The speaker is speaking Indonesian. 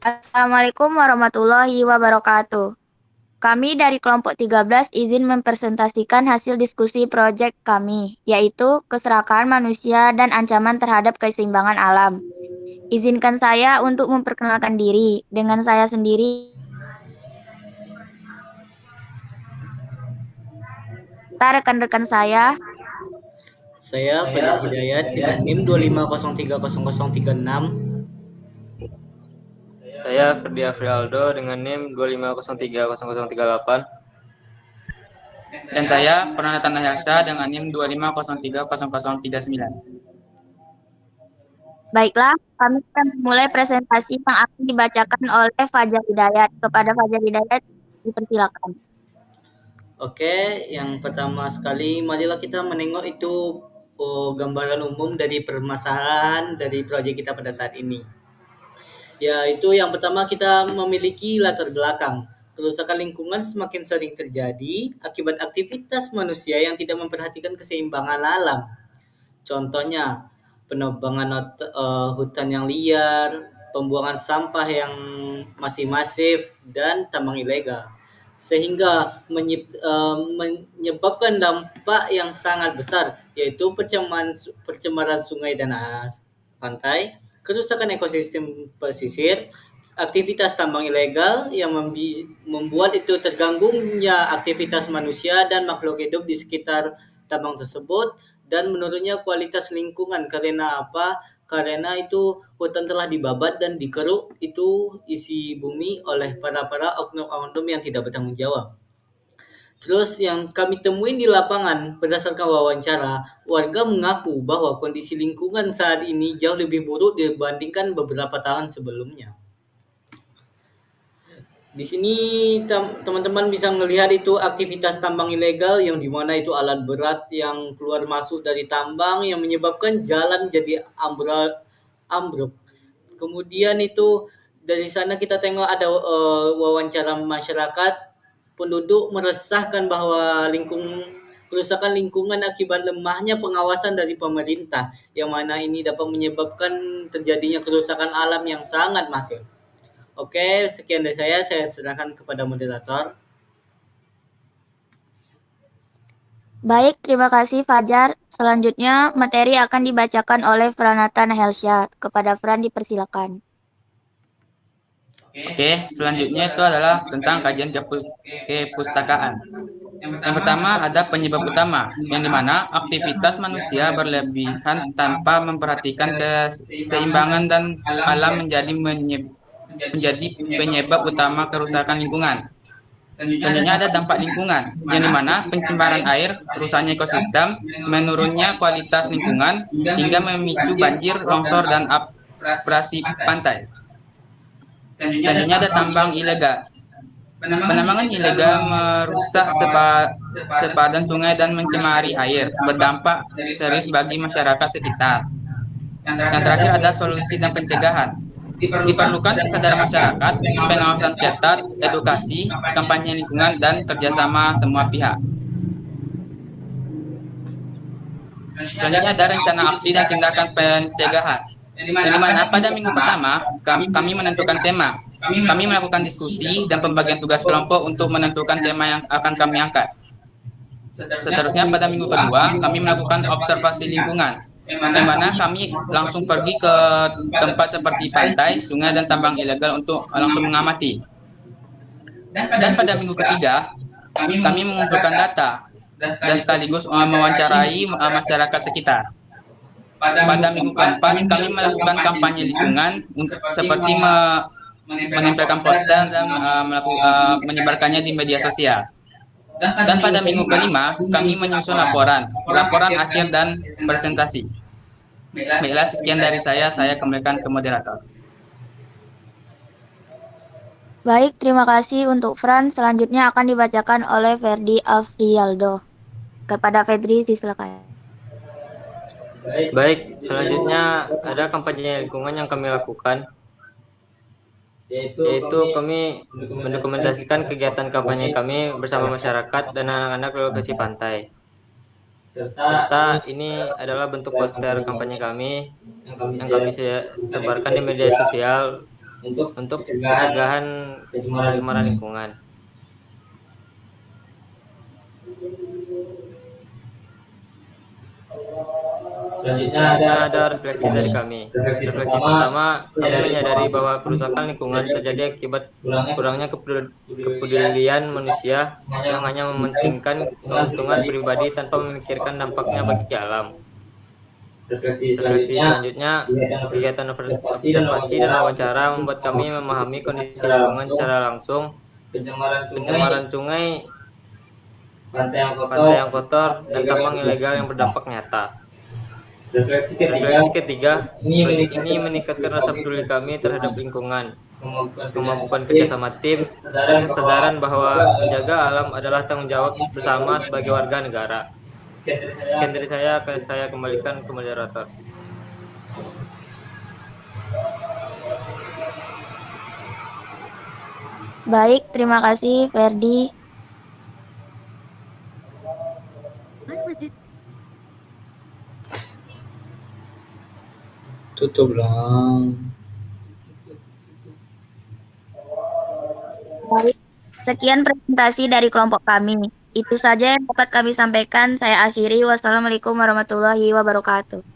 Assalamualaikum warahmatullahi wabarakatuh. Kami dari kelompok 13 izin mempresentasikan hasil diskusi proyek kami, yaitu keserakahan manusia dan ancaman terhadap keseimbangan alam. Izinkan saya untuk memperkenalkan diri. Dengan saya sendiri, rekan-rekan saya. Saya Fajar Hidayat dengan NIM 250300036. Saya Ferdi Afrialdo dengan NIM 250300038. Dan saya Pranata Helsa dengan NIM 250300039. Baiklah, kami akan memulai presentasi yang akan dibacakan oleh Fajar Hidayat. Kepada Fajar Hidayat, dipersilakan. Oke, yang pertama sekali marilah kita menengok itu gambaran umum dari permasalahan dari proyek kita pada saat ini. Yaitu yang pertama kita memiliki latar belakang. Kerusakan lingkungan semakin sering terjadi akibat aktivitas manusia yang tidak memperhatikan keseimbangan alam. Contohnya, penebangan hutan yang liar, pembuangan sampah yang masih masif, dan tambang ilegal. Sehingga menyebabkan dampak yang sangat besar, yaitu percemaran sungai dan pantai, kerusakan ekosistem pesisir, aktivitas tambang ilegal yang membuat itu terganggunya aktivitas manusia dan makhluk hidup di sekitar tambang tersebut, dan menurunnya kualitas lingkungan. Karena apa? Karena itu hutan telah dibabat dan dikeruk itu isi bumi oleh para oknum-oknum yang tidak bertanggung jawab. Terus yang kami temuin di lapangan berdasarkan wawancara, warga mengaku bahwa kondisi lingkungan saat ini jauh lebih buruk dibandingkan beberapa tahun sebelumnya. Di sini teman-teman bisa melihat itu aktivitas tambang ilegal yang dimana itu alat berat yang keluar masuk dari tambang yang menyebabkan jalan jadi ambruk. Kemudian itu dari sana kita tengok ada wawancara masyarakat, penduduk meresahkan bahwa kerusakan lingkungan akibat lemahnya pengawasan dari pemerintah, yang mana ini dapat menyebabkan terjadinya kerusakan alam yang sangat masif. Oke, sekian dari saya serahkan kepada moderator. Baik, terima kasih Fajar. Selanjutnya, materi akan dibacakan oleh Pranata Helsyad. Kepada Fran, dipersilakan. Oke, selanjutnya itu adalah tentang kajian kepustakaan. Yang pertama ada penyebab utama, yang dimana aktivitas manusia berlebihan tanpa memperhatikan keseimbangan dan alam menjadi penyebab utama kerusakan lingkungan. Selanjutnya ada dampak lingkungan, yang dimana pencemaran air, rusaknya ekosistem, menurunnya kualitas lingkungan, hingga memicu banjir, longsor, dan abrasi pantai. Selanjutnya ada tambang ilegal. Penambangan ilegal merusak sepadan sungai dan mencemari air, berdampak serius bagi masyarakat sekitar. Yang terakhir ada solusi dan pencegahan. Diperlukan kesadaran masyarakat, pengawasan ketat, edukasi, kampanye lingkungan, dan kerjasama semua pihak. Selanjutnya ada rencana aksi dan tindakan pencegahan. Yang dimana pada minggu pertama, kami menentukan tema. Kami melakukan diskusi dan pembagian tugas kelompok untuk menentukan tema yang akan kami angkat. Seterusnya pada minggu kedua, kami melakukan observasi lingkungan, yang mana kami langsung pergi ke tempat seperti pantai, sungai, dan tambang ilegal untuk langsung mengamati. Dan pada minggu ketiga, kami mengumpulkan data dan sekaligus mewawancarai masyarakat sekitar. Pada minggu keempat, kami melakukan kampanye lingkungan seperti menempelkan poster dan menyebarkannya di media sosial. Dan pada minggu kelima, kami menyusun laporan akhir dan presentasi. Baiklah, sekian dari saya kembalikan ke moderator. Baik, terima kasih untuk Fran. Selanjutnya akan dibacakan oleh Ferdi Afrialdo. Kepada Fedri, silakan. Baik, selanjutnya ada kampanye lingkungan yang kami lakukan, yaitu kami mendokumentasikan kegiatan kampanye kami bersama masyarakat dan anak-anak di lokasi pantai. Serta ini adalah bentuk poster kampanye kami yang kami sebarkan di media sosial untuk pencegahan pencemaran lingkungan. Selanjutnya ada refleksi dari kami. Refleksi pertama, kami menyadari bahwa kerusakan lingkungan terjadi akibat kurangnya kepedulian manusia yang hanya mementingkan keuntungan pribadi tanpa memikirkan dampaknya bagi alam. Refleksi selanjutnya, kegiatan observasi dan wawancara membuat kami memahami kondisi lingkungan secara langsung, pencemaran sungai, pantai yang kotor, dan tambang ilegal yang berdampak nyata. Refleksi ketiga, proyek ini meningkatkan rasa peduli kami terhadap lingkungan, kemampuan kerjasama tim, dan kesadaran bahwa menjaga alam adalah tanggung jawab bersama sebagai warga negara. Sekian dari saya kembalikan ke moderator. Baik, terima kasih Ferdi. Tutup lang. Baik, sekian presentasi dari kelompok kami. Itu saja yang dapat kami sampaikan. Saya akhiri. Wassalamualaikum warahmatullahi wabarakatuh.